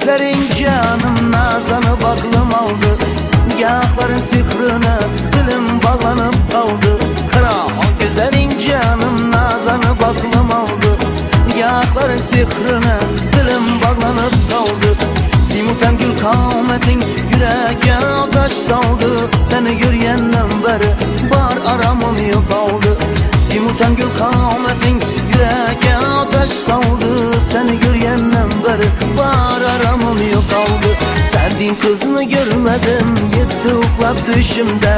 Gözlerin canım nazlanıp aklım aldı. Nikahların sihrine dilim bağlanıp kaldı. Kral gözlerin canım nazlanıp aklım aldı. Nikahların sihrine dilim bağlanıp kaldı. Simutan gül kametin yüreğe ateş saldı. Seni görüyenden beri bar aramım yok oldu. Simutan gül kametin yüreğe ateş saldı. Seni görüyenden beri bar aramım yok oldu. Sevdiğin kızını görmedim, yetti uklap düşümde.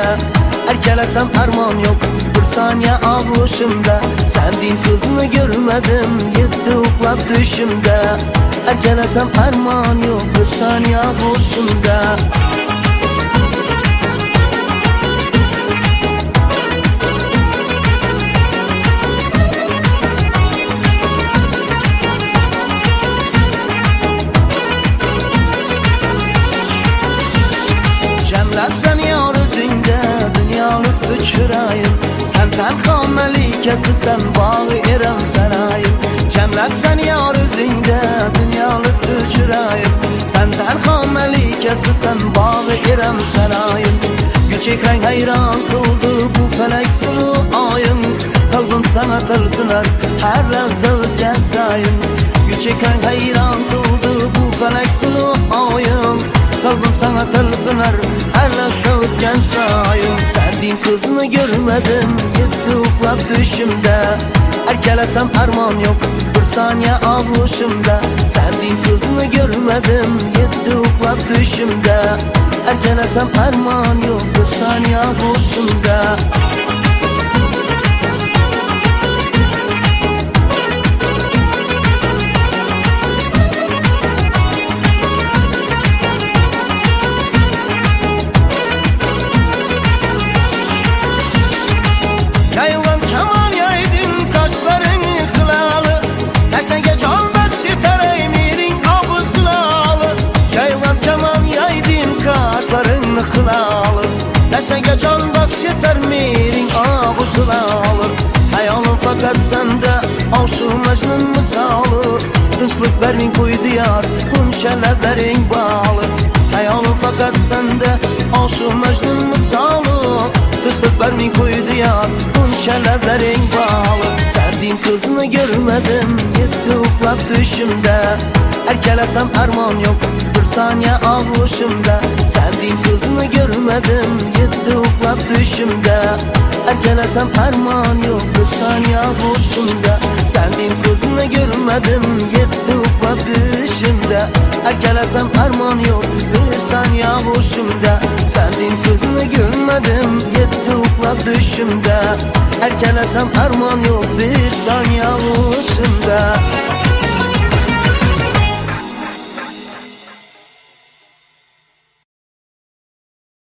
Erkelesem armağan yok, bir saniye ağuşumda. Sevdiğin kızını görmedim, yetti uklap düşümde. Erkelesem armağan yok, bir saniye ağuşumda. Cemlebsen yar özünde dünya lütfü çırayım. Sen tenha melikesi sen bağı irem sarayım. Cemlebsen yar özünde dünya lütfü çırayım. Sen tenha melikesi sen bağı irem sarayım. Gül çekren hayran kıldı bu felek sulu ayım. Kalbim sana tılpınar her lahza ötken sayım. Gül çekren hayran kıldı bu felek sulu ayım. Kalbim sana tılpınar her lahza ötken sayım. Sevdiğin kızını görmedim, yetti uklap düşümde. Erkelesem armağan yok, bir saniye ağuşumda. Sevdiğin kızını görmedim, yetti uklap düşümde. Erkelesem armağan yok, bir saniye ağuşumda. Yayılan keman yaydın kaşlarını kılalı. Dersen can bakşıtar emirin abuzlalı. Yayılan keman yaydın kaşlarını kılalı. Dersen can bakşıtar emirin abuzlalı. Hayalım fakat sende aşık Mecnun misalı. Dinçlik vermin koydu yar, kunşelevlerin bağlı. Hayalım fakat sende aşık Mecnun misalı. Dinçlik vermin koydu yar, kunşelevlerin bağlı. Sevdiğin kızını görmedim, yetti uklap düşümde. Erkelesem armağan yok, bir saniye ağuşumda. Sevdiğin kızını görmedim, yetti uklap düşümde. Erkelesem armağan yok, bir saniye ağuşumda. Sevdiğin kızını görmedim, yetti uklap düşümde. Erkelesem armağan yok, bir saniye ağuşumda. Sevdiğin kızını görmedim, yetti uklap düşümde. Erkelesem armağan yok, bir saniye ağuşumda.